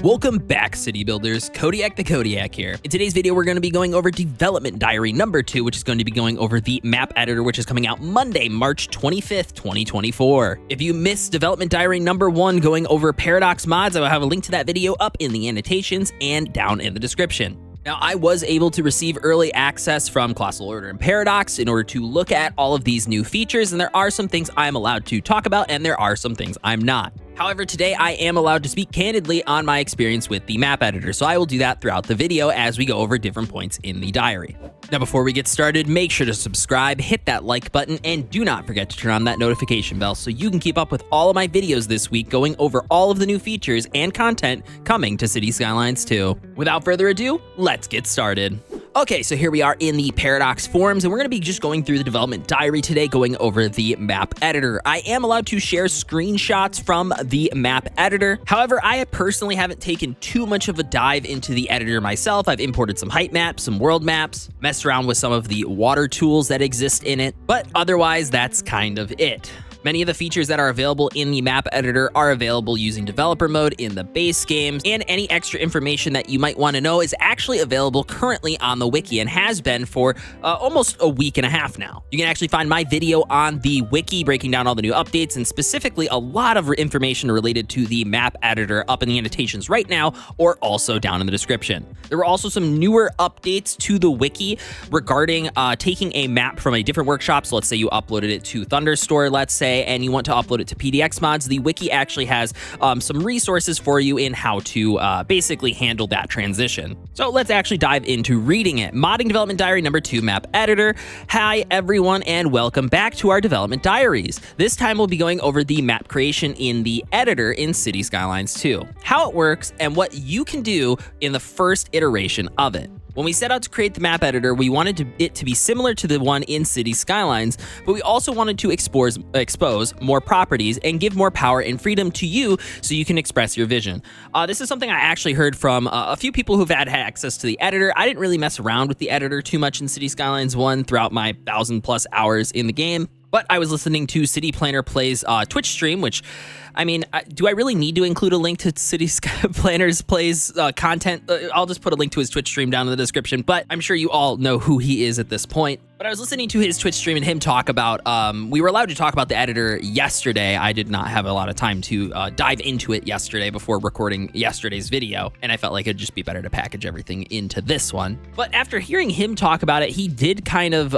Welcome back, City Builders. Kodiak the Kodiak here. In today's video, we're going to be going over Development Diary number 2, which is going to be going over the map editor, which is coming out Monday, March 25th, 2024. If you missed Development Diary number 1 going over Paradox mods, I will have a link to that video up in the annotations and down in the description. Now, I was able to receive early access from Colossal Order and Paradox in order to look at all of these new features, and there are some things I'm allowed to talk about, and there are some things I'm not. However, today I am allowed to speak candidly on my experience with the map editor, so I will do that throughout the video as we go over different points in the diary. Now, before we get started, make sure to subscribe, hit that like button, and do not forget to turn on that notification bell so you can keep up with all of my videos this week going over all of the new features and content coming to Cities Skylines 2. Without further ado, let's get started. Okay, so here we are in the Paradox forums, and we're going to be just going through the development diary today, going over the map editor. I am allowed to share screenshots from the map editor. However, I personally haven't taken too much of a dive into the editor myself. I've imported some height maps, some world maps, messed around with some of the water tools that exist in it, but otherwise, that's kind of it. Many of the features that are available in the map editor are available using developer mode in the base games, and any extra information that you might want to know is actually available currently on the wiki and has been for almost a week and a half now. You can actually find my video on the wiki breaking down all the new updates and specifically a lot of information related to the map editor up in the annotations right now or also down in the description. There were also some newer updates to the wiki regarding taking a map from a different workshop. So let's say you uploaded it to Thunderstore, let's say, and you want to upload it to PDX mods. The wiki actually has some resources for you in how to basically handle that transition. So let's actually dive into reading it. Modding Development Diary number 2 map editor. Hi everyone and welcome back to our development diaries. This time we'll be going over the map creation in the editor in Cities Skylines 2, how it works and what you can do in the first iteration of it. When we set out to create the map editor, we wanted it to be similar to the one in Cities Skylines, but we also wanted to expose more properties and give more power and freedom to you so you can express your vision. This is something I actually heard from a few people who've had access to the editor. I didn't really mess around with the editor too much in Cities Skylines 1 throughout my 1,000+ hours in the game, but I was listening to City Planner Play's Twitch stream, which, I mean, do I really need to include a link to City Planner's Plays content? I'll just put a link to his Twitch stream down in the description, but I'm sure you all know who he is at this point. But I was listening to his Twitch stream and him talk about, we were allowed to talk about the editor yesterday. I did not have a lot of time to dive into it yesterday before recording yesterday's video, and I felt like it'd just be better to package everything into this one. But after hearing him talk about it, he did kind of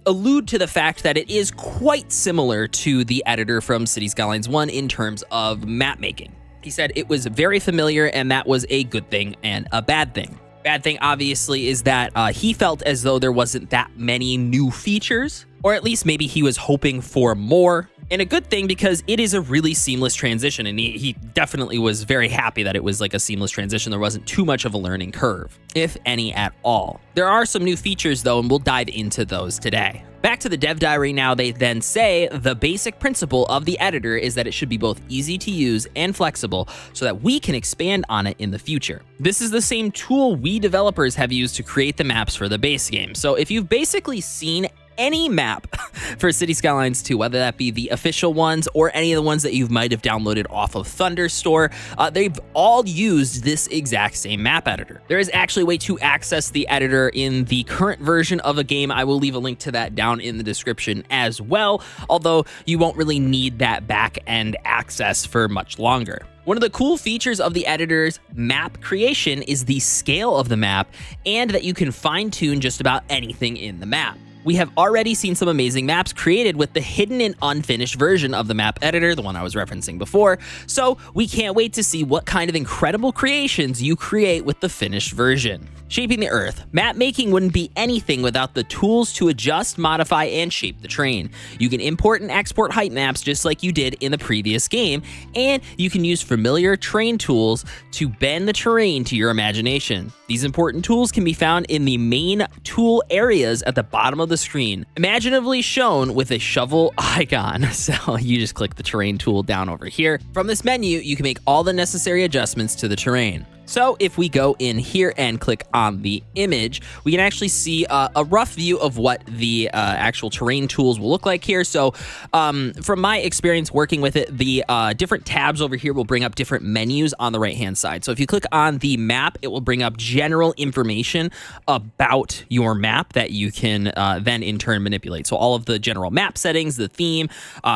allude to the fact that it is quite similar to the editor from Cities Skylines 1 in terms of map making. He said it was very familiar and that was a good thing and a bad thing. Bad thing, obviously, is that he felt as though there wasn't that many new features, or at least maybe he was hoping for more. And a good thing because it is a really seamless transition, and he definitely was very happy that it was like a seamless transition. There wasn't too much of a learning curve, if any at all. There are some new features though, and we'll dive into those today. Back to the dev diary now, they then say the basic principle of the editor is that it should be both easy to use and flexible so that we can expand on it in the future. This is the same tool we developers have used to create the maps for the base game. So if you've basically seen any map for Cities Skylines 2, whether that be the official ones or any of the ones that you might have downloaded off of Thunderstore, they've all used this exact same map editor. There is actually a way to access the editor in the current version of a game. I will leave a link to that down in the description as well, although you won't really need that back-end access for much longer. One of the cool features of the editor's map creation is the scale of the map and that you can fine-tune just about anything in the map. We have already seen some amazing maps created with the hidden and unfinished version of the map editor, the one I was referencing before, so we can't wait to see what kind of incredible creations you create with the finished version. Shaping the Earth. Map making wouldn't be anything without the tools to adjust, modify, and shape the terrain. You can import and export height maps just like you did in the previous game, and you can use familiar terrain tools to bend the terrain to your imagination. These important tools can be found in the main tool areas at the bottom of the screen, imaginatively shown with a shovel icon. So you just click the terrain tool down over here. From this menu, you can make all the necessary adjustments to the terrain. So if we go in here and click on the image, we can actually see a rough view of what the actual terrain tools will look like here. So from my experience working with it, the different tabs over here will bring up different menus on the right-hand side. So if you click on the map, it will bring up general information about your map that you can then in turn manipulate. So all of the general map settings, the theme,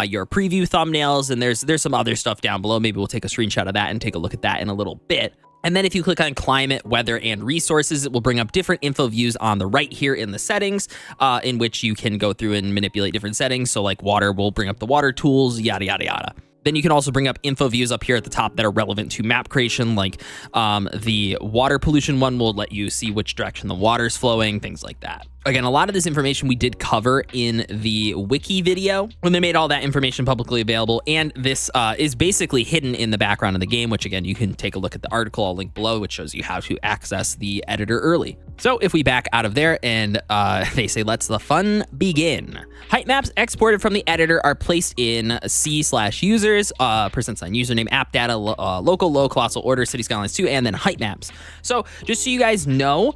your preview thumbnails, and there's some other stuff down below. Maybe we'll take a screenshot of that and take a look at that in a little bit. And then if you click on climate, weather, and resources, it will bring up different info views on the right here in the settings, in which you can go through and manipulate different settings. So like water will bring up the water tools, yada, yada, yada. Then you can also bring up info views up here at the top that are relevant to map creation, like the water pollution one will let you see which direction the water's flowing, things like that. Again, a lot of this information we did cover in the wiki video when they made all that information publicly available, and this is basically hidden in the background of the game, which again, you can take a look at the article I'll link below, which shows you how to access the editor early. So if we back out of there and they say, let's the fun begin. Height maps exported from the editor are placed in C/users, %, username, app data, local, low, Colossal Order, Cities Skylines 2, and then height maps. So just so you guys know,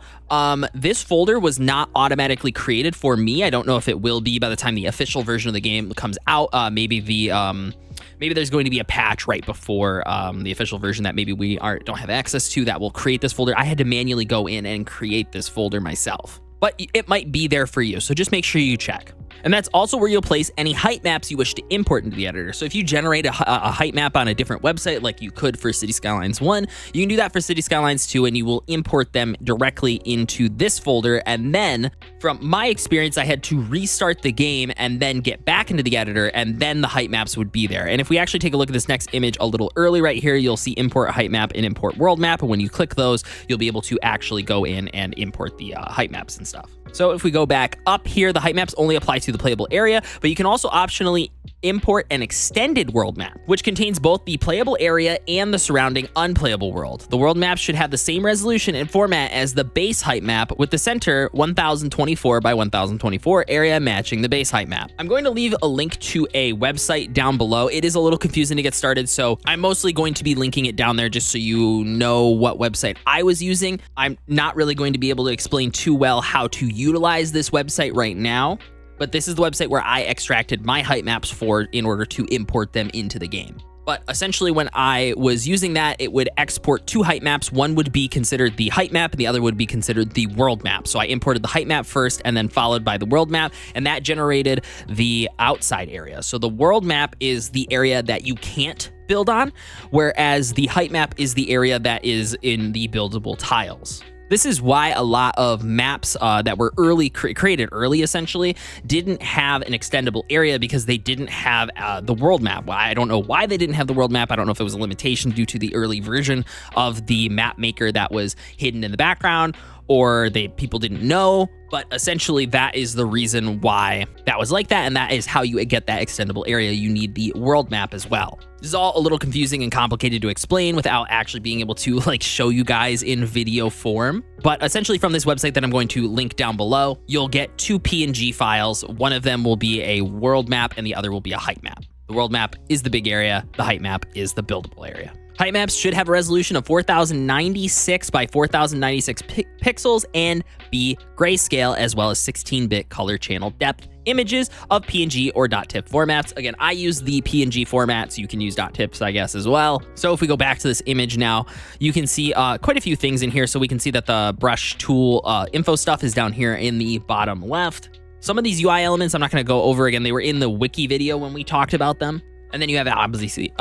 this folder was not automatically created for me. I don't know if it will be by the time the official version of the game comes out. Maybe there's going to be a patch right before the official version that maybe we don't have access to that will create this folder. I had to manually go in and create this folder myself, but it might be there for you. So just make sure you check. And that's also where you'll place any height maps you wish to import into the editor. So if you generate a height map on a different website, like you could for Cities Skylines 1, you can do that for Cities Skylines 2, and you will import them directly into this folder. And then from my experience, I had to restart the game and then get back into the editor, and then the height maps would be there. And if we actually take a look at this next image a little early right here, you'll see import height map and import world map. And when you click those, you'll be able to actually go in and import the height maps and stuff. So if we go back up here, the height maps only apply to the playable area, but you can also optionally import an extended world map, which contains both the playable area and the surrounding unplayable world. The world map should have the same resolution and format as the base height map, with the center 1024 by 1024 area matching the base height map. I'm going to leave a link to a website down below. It is a little confusing to get started, so I'm mostly going to be linking it down there just so you know what website I was using. I'm not really going to be able to explain too well how to utilize this website right now, but this is the website where I extracted my height maps in order to import them into the game. But essentially when I was using that, it would export two height maps. One would be considered the height map and the other would be considered the world map. So I imported the height map first and then followed by the world map, and that generated the outside area. So the world map is the area that you can't build on, whereas the height map is the area that is in the buildable tiles. This is why a lot of maps that were created early, essentially, didn't have an extendable area because they didn't have the world map. I don't know why they didn't have the world map. I don't know if it was a limitation due to the early version of the map maker that was hidden in the background, or people didn't know, but essentially that is the reason why that was like that, and that is how you get that extendable area. You need the world map as well. This is all a little confusing and complicated to explain without actually being able to show you guys in video form. But essentially from this website that I'm going to link down below, you'll get two PNG files. One of them will be a world map and the other will be a height map. The world map is the big area. The height map is the buildable area. Height maps should have a resolution of 4096 by 4096 pixels and be grayscale, as well as 16-bit color channel depth images of PNG or .tiff formats. Again, I use the PNG format, so you can use .tiffs, I guess, as well. So if we go back to this image now, you can see quite a few things in here. So we can see that the brush tool info stuff is down here in the bottom left. Some of these UI elements I'm not going to go over again. They were in the wiki video when we talked about them. And then you have obviously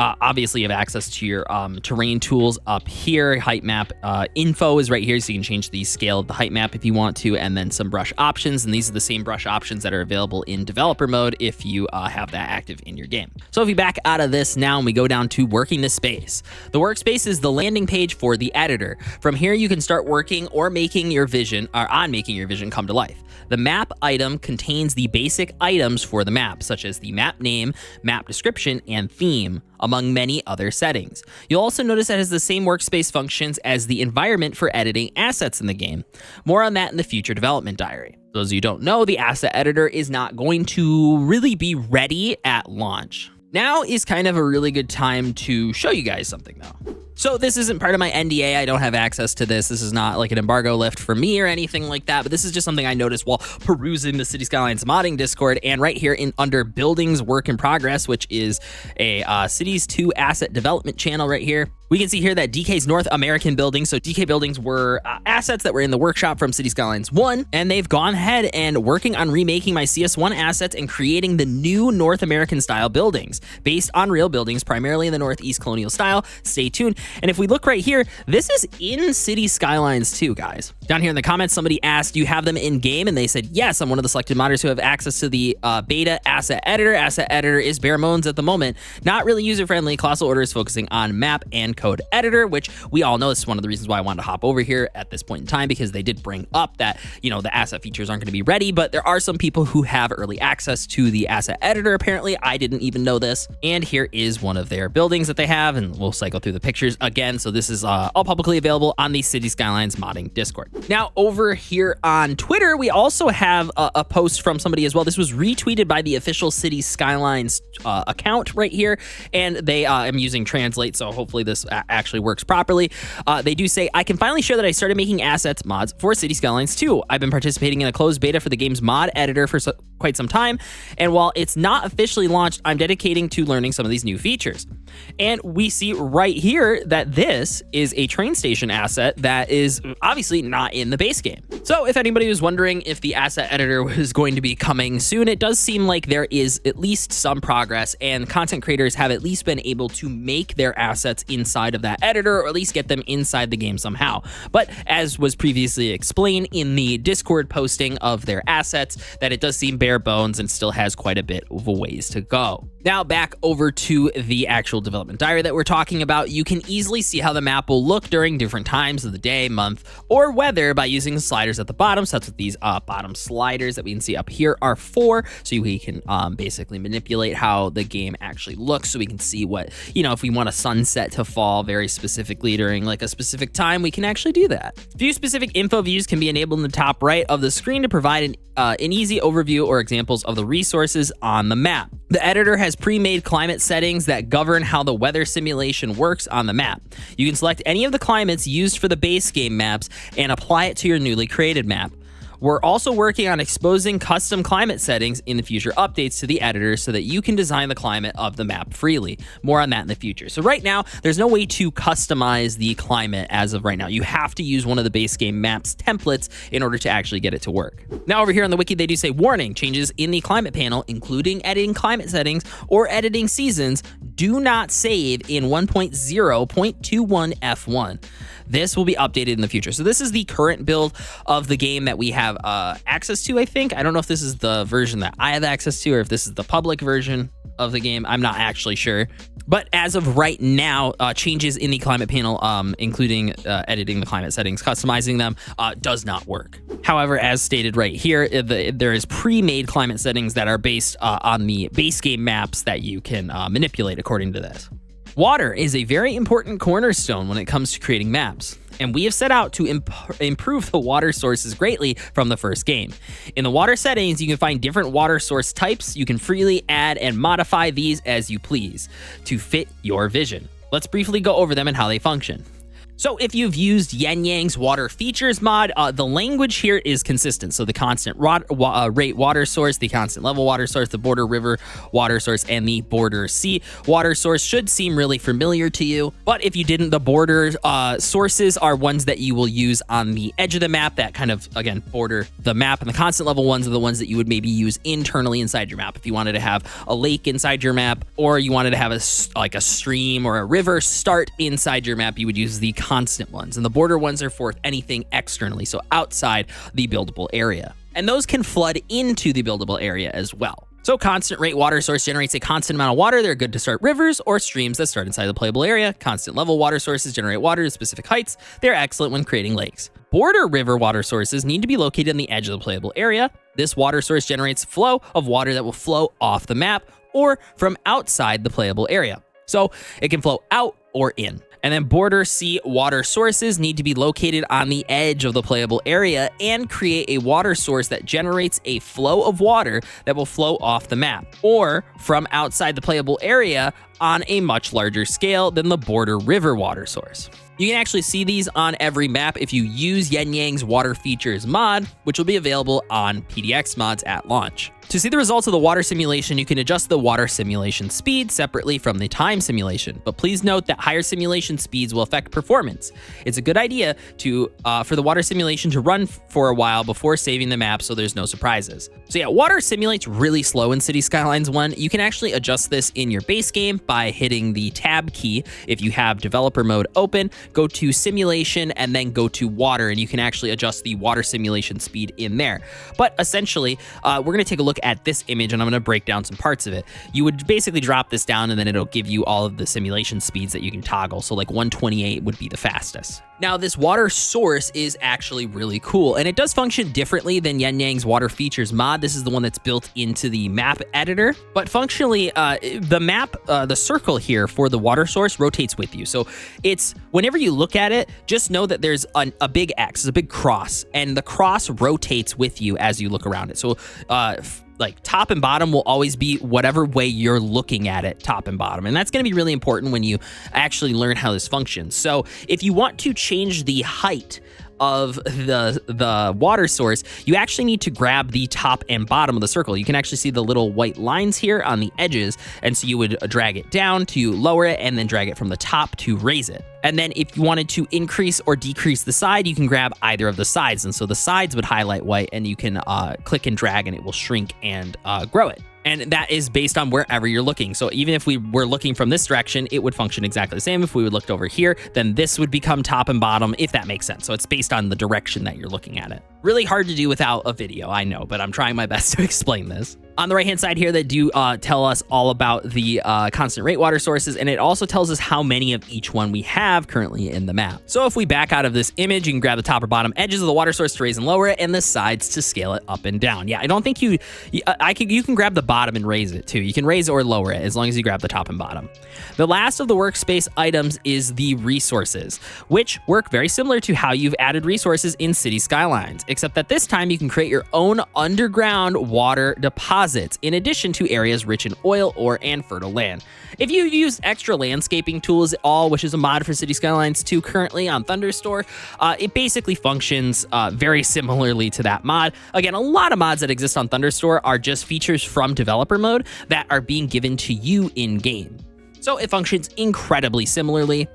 you have access to your terrain tools up here. Height map info is right here, so you can change the scale of the height map if you want to, and then some brush options. And these are the same brush options that are available in developer mode if you have that active in your game. So if we back out of this now and we go down to working the space, the workspace is the landing page for the editor. From here, you can start working or making your vision come to life. The map item contains the basic items for the map, such as the map name, map description, and theme, among many other settings. You'll also notice that it has the same workspace functions as the environment for editing assets in the game. More on that in the future development diary. For those of you who don't know, the asset editor is not going to really be ready at launch. Now is kind of a really good time to show you guys something though. So this isn't part of my NDA. I don't have access to this. This is not like an embargo lift for me or anything like that, but this is just something I noticed while perusing the Cities Skylines modding Discord. And right here under buildings work in progress, which is a Cities 2 asset development channel right here, we can see here that DK's North American buildings. So DK buildings were assets that were in the workshop from Cities Skylines 1, and they've gone ahead and working on remaking my CS1 assets and creating the new North American style buildings based on real buildings, primarily in the Northeast colonial style. Stay tuned. And if we look right here, this is in Cities Skylines 2, guys. Down here in the comments, somebody asked, do you have them in game? And they said, yes, I'm one of the selected modders who have access to the beta asset editor. Asset editor is bare bones at the moment. Not really user-friendly. Colossal Order is focusing on map and code editor, which we all know. This is one of the reasons why I wanted to hop over here at this point in time, because they did bring up that, you know, the asset features aren't going to be ready, but there are some people who have early access to the asset editor. Apparently, I didn't even know this. And here is one of their buildings that they have, and we'll cycle through the pictures again. So this is all publicly available on the Cities Skylines modding Discord. Now, over here on Twitter, we also have a post from somebody as well. This was retweeted by the official Cities Skylines account right here, and they I'm using Translate, so hopefully this actually works properly. They do say, I can finally share that I started making assets mods for Cities Skylines 2. I've been participating in a closed beta for the game's mod editor for quite some time, and while it's not officially launched, I'm dedicating to learning some of these new features. And we see right here that this is a train station asset that is obviously not in the base game. So if anybody was wondering if the asset editor was going to be coming soon, it does seem like there is at least some progress, and content creators have at least been able to make their assets inside of that editor, or at least get them inside the game somehow. But as was previously explained in the Discord posting of their assets, that it does seem bare bones and still has quite a bit of a ways to go. Now back over to the actual development diary that we're talking about. You can easily see how the map will look during different times of the day, month, or weather by using the sliders at the bottom. So that's what these bottom sliders that we can see up here are for. So we can basically manipulate how the game actually looks, so we can see what, you know, if we want a sunset to fall very specifically during like a specific time, we can actually do that. View specific info views can be enabled in the top right of the screen to provide an easy overview or examples of the resources on the map. The editor has pre-made climate settings that govern how the weather simulation works on the map. You can select any of the climates used for the base game maps and apply it to your newly created map. We're also working on exposing custom climate settings in the future updates to the editor so that you can design the climate of the map freely. More on that in the future. So right now, there's no way to customize the climate as of right now. You have to use one of the base game maps templates in order to actually get it to work. Now over here on the wiki, they do say, warning, changes in the climate panel, including editing climate settings or editing seasons, do not save in 1.0.21 F1. This will be updated in the future. So this is the current build of the game that we have access to, I think. I don't know if this is the version that I have access to or if this is the public version of the game. I'm not actually sure. But as of right now, changes in the climate panel, including editing the climate settings, customizing them, does not work. However, as stated right here, there is pre-made climate settings that are based on the base game maps that you can manipulate according to this. Water is a very important cornerstone when it comes to creating maps, and we have set out to improve the water sources greatly from the first game. In the water settings, you can find different water source types. You can freely add and modify these as you please to fit your vision. Let's briefly go over them and how they function. So if you've used Yen Yang's water features mod, the language here is consistent. So the constant rate water source, the constant level water source, the border river water source, and the border sea water source should seem really familiar to you. But if you didn't, the border sources are ones that you will use on the edge of the map that kind of, again, border the map. And the constant level ones are the ones that you would maybe use internally inside your map. If you wanted to have a lake inside your map, or you wanted to have a stream or a river start inside your map, you would use the constant ones, and the border ones are for anything externally, so outside the buildable area. And those can flood into the buildable area as well. So constant rate water source generates a constant amount of water. They're good to start rivers or streams that start inside the playable area. Constant level water sources generate water to specific heights. They're excellent when creating lakes. Border river water sources need to be located on the edge of the playable area. This water source generates flow of water that will flow off the map or from outside the playable area. So it can flow out or in. And then border sea water sources need to be located on the edge of the playable area and create a water source that generates a flow of water that will flow off the map or from outside the playable area on a much larger scale than the border river water source. You can actually see these on every map if you use Yin Yang's Water Features mod, which will be available on PDX mods at launch. To see the results of the water simulation, you can adjust the water simulation speed separately from the time simulation, but please note that higher simulation speeds will affect performance. It's a good idea to for the water simulation to run for a while before saving the map so there's no surprises. So yeah, water simulates really slow in Cities Skylines 1. You can actually adjust this in your base game by hitting the tab key. If you have developer mode open, go to simulation and then go to water, and you can actually adjust the water simulation speed in there. But essentially, we're going to take a look at this image and I'm going to break down some parts of it. You would basically drop this down and then it'll give you all of the simulation speeds that you can toggle. So like 128 would be the fastest. Now, this water source is actually really cool, and it does function differently than Yin Yang's Water Features mod. This is the one that's built into the map editor, but functionally, the map, the circle here for the water source rotates with you. So it's, whenever you look at it, just know that there's a big X, a big cross, and the cross rotates with you as you look around it. So, like top and bottom will always be whatever way you're looking at it, top and bottom. And that's going to be really important when you actually learn how this functions. So if you want to change the height of the water source, you actually need to grab the top and bottom of the circle. You can actually see the little white lines here on the edges. And so you would drag it down to lower it and then drag it from the top to raise it. And then if you wanted to increase or decrease the side, you can grab either of the sides. And so the sides would highlight white and you can click and drag and it will shrink and grow it. And that is based on wherever you're looking. So even if we were looking from this direction, it would function exactly the same. If we would looked over here, then this would become top and bottom, if that makes sense. So it's based on the direction that you're looking at it. Really hard to do without a video, I know, but I'm trying my best to explain this. On the right-hand side here, they do tell us all about the constant rate water sources, and it also tells us how many of each one we have currently in the map. So if we back out of this image, you can grab the top or bottom edges of the water source to raise and lower it, and the sides to scale it up and down. Yeah, I don't think you can grab the bottom and raise it too. You can raise or lower it as long as you grab the top and bottom. The last of the workspace items is the resources, which work very similar to how you've added resources in Cities Skylines, except that this time you can create your own underground water deposits in addition to areas rich in oil and fertile land. If you use extra landscaping tools at all, which is a mod for Cities Skylines 2 currently on Thunderstore, it basically functions very similarly to that mod. Again, a lot of mods that exist on Thunderstore are just features from developer mode that are being given to you in game. So it functions incredibly similarly.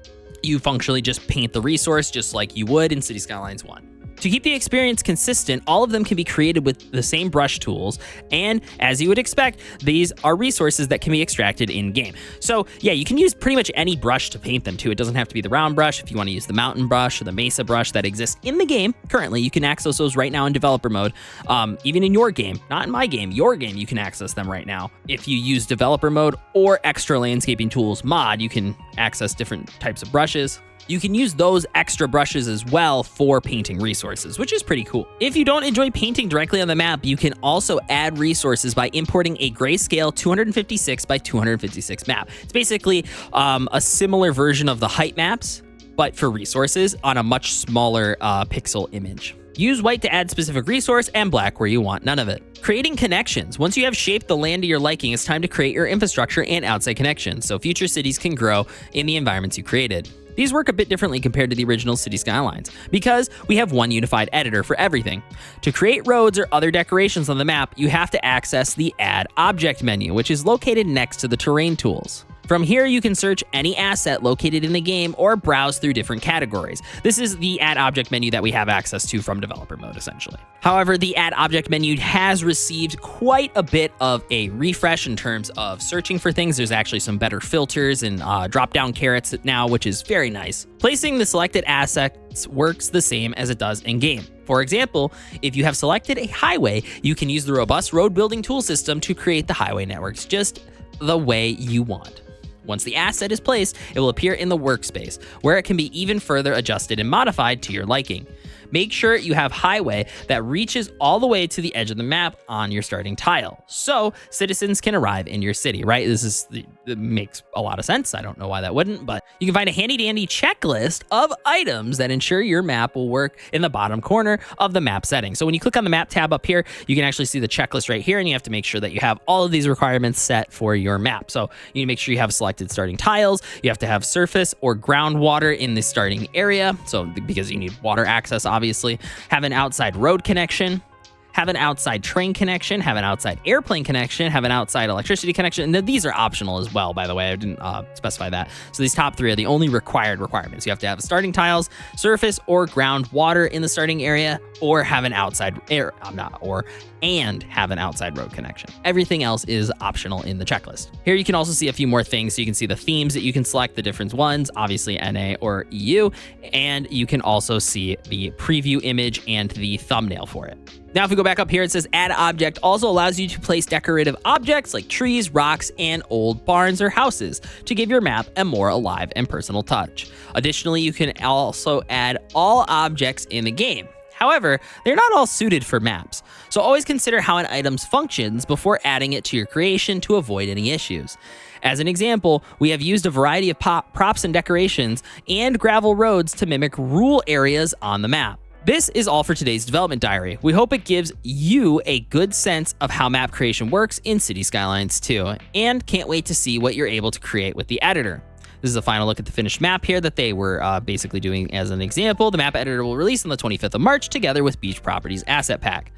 You functionally just paint the resource just like you would in Cities Skylines 1. To keep the experience consistent, all of them can be created with the same brush tools, and as you would expect, these are resources that can be extracted in-game. So yeah, you can use pretty much any brush to paint them too. It doesn't have to be the round brush. If you want to use the mountain brush or the mesa brush that exists in the game currently, you can access those right now in developer mode. Even in your game, not in my game, your game, you can access them right now. If you use developer mode or extra landscaping tools mod, you can access different types of brushes. You can use those extra brushes as well for painting resources, which is pretty cool. If you don't enjoy painting directly on the map, you can also add resources by importing a grayscale 256 by 256 map. It's basically a similar version of the height maps, but for resources on a much smaller pixel image. Use white to add specific resource and black where you want none of it. Creating connections. Once you have shaped the land to your liking, it's time to create your infrastructure and outside connections so future cities can grow in the environments you created. These work a bit differently compared to the original Cities Skylines, because we have one unified editor for everything. To create roads or other decorations on the map, you have to access the Add Object menu, which is located next to the terrain tools. From here, you can search any asset located in the game or browse through different categories. This is the Add Object menu that we have access to from developer mode, essentially. However, the Add Object menu has received quite a bit of a refresh in terms of searching for things. There's actually some better filters and drop-down carrots now, which is very nice. Placing the selected assets works the same as it does in-game. For example, if you have selected a highway, you can use the robust road building tool system to create the highway networks just the way you want. Once the asset is placed, it will appear in the workspace, where it can be even further adjusted and modified to your liking. make sure you have highway that reaches all the way to the edge of the map on your starting tile, so citizens can arrive in your city, right? It makes a lot of sense. I don't know why that wouldn't, but you can find a handy dandy checklist of items that ensure your map will work in the bottom corner of the map settings. So when you click on the map tab up here, you can actually see the checklist right here, and you have to make sure that you have all of these requirements set for your map. So you need to make sure you have selected starting tiles. You have to have surface or groundwater in the starting area, so because you need water access, obviously. Have an outside road connection, have an outside train connection, have an outside airplane connection, have an outside electricity connection. And these are optional as well, by the way. I didn't specify that. So these top three are the only required requirements. You have to have starting tiles, surface or groundwater in the starting area, or have an outside and have an outside road connection. Everything else is optional in the checklist. Here you can also see a few more things. So you can see the themes that you can select, the different ones, obviously NA or EU, and you can also see the preview image and the thumbnail for it. Now, if we go back up here, it says add object also allows you to place decorative objects like trees, rocks, and old barns or houses to give your map a more alive and personal touch. Additionally, you can also add all objects in the game. However, they're not all suited for maps, so always consider how an item functions before adding it to your creation to avoid any issues. As an example, we have used a variety of props and decorations and gravel roads to mimic rural areas on the map. This is all for today's development diary. We hope it gives you a good sense of how map creation works in Cities Skylines 2, and can't wait to see what you're able to create with the editor. This is a final look at the finished map here that they were basically doing as an example. The map editor will release on the 25th of March together with Beach Properties Asset Pack.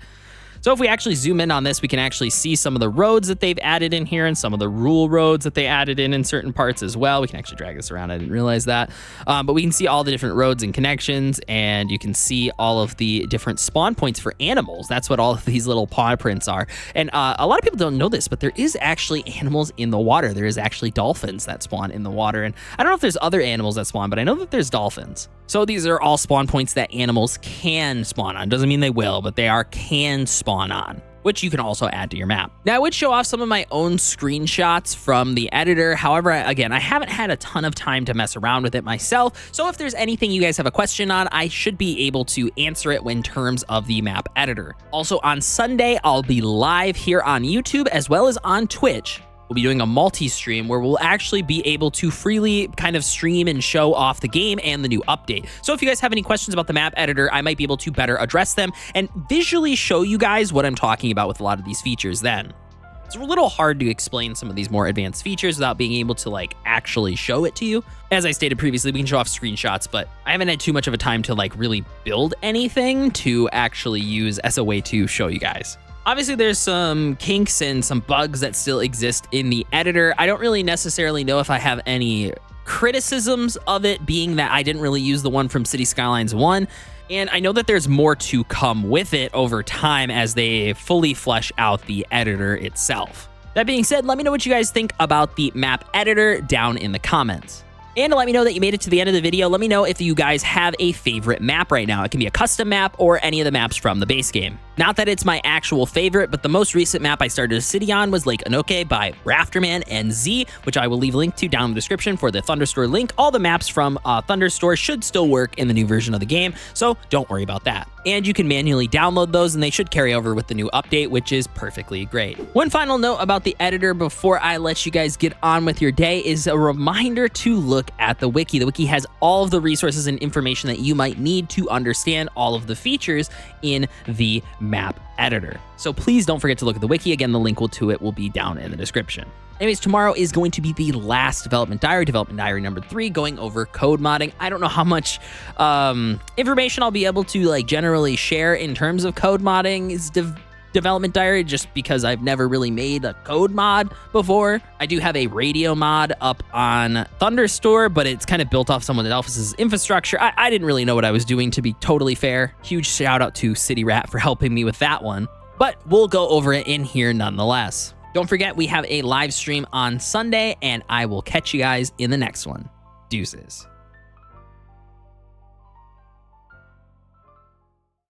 So if we actually zoom in on this, we can actually see some of the roads that they've added in here and some of the rural roads that they added in certain parts as well. We can actually drag this around. I didn't realize that. But we can see all the different roads and connections, and you can see all of the different spawn points for animals. That's what all of these little paw prints are. And a lot of people don't know this, but there is actually animals in the water. There is actually dolphins that spawn in the water. And I don't know if there's other animals that spawn, but I know that there's dolphins. So these are all spawn points that animals can spawn on. Doesn't mean they will, but they can spawn on, which you can also add to your map. Now, I would show off some of my own screenshots from the editor. However, again, I haven't had a ton of time to mess around with it myself. So if there's anything you guys have a question on, I should be able to answer it in terms of the map editor. Also on Sunday, I'll be live here on YouTube as well as on Twitch. We'll be doing a multi-stream where we'll actually be able to freely kind of stream and show off the game and the new update. So if you guys have any questions about the map editor, I might be able to better address them and visually show you guys what I'm talking about with a lot of these features then. It's a little hard to explain some of these more advanced features without being able to actually show it to you. As I stated previously, we can show off screenshots, but I haven't had too much of a time to really build anything to actually use as a way to show you guys. Obviously, there's some kinks and some bugs that still exist in the editor. I don't really necessarily know if I have any criticisms of it, being that I didn't really use the one from Cities Skylines 1. And I know that there's more to come with it over time as they fully flesh out the editor itself. That being said, let me know what you guys think about the map editor down in the comments. And to let me know that you made it to the end of the video, let me know if you guys have a favorite map right now. It can be a custom map or any of the maps from the base game. Not that it's my actual favorite, but the most recent map I started a city on was Lake Anoke by Rafterman and Z, which I will leave a link to down in the description for the Thunderstore link. All the maps from Thunderstore should still work in the new version of the game, so don't worry about that. And you can manually download those, and they should carry over with the new update, which is perfectly great. One final note about the editor before I let you guys get on with your day is a reminder to look at the wiki. The wiki has all of the resources and information that you might need to understand all of the features in the map editor. So please don't forget to look at the wiki. Again, the link to it will be down in the description. Anyways, tomorrow is going to be the last development diary number 3, going over code modding. I don't know how much information I'll be able to generally share in terms of code modding development diary, just because I've never really made a code mod before. I do have a radio mod up on Thunderstore, but it's kind of built off someone else's infrastructure. I didn't really know what I was doing, to be totally fair. Huge shout out to City Rat for helping me with that one, but we'll go over it in here nonetheless. Don't forget, we have a live stream on Sunday, and I will catch you guys in the next one. Deuces.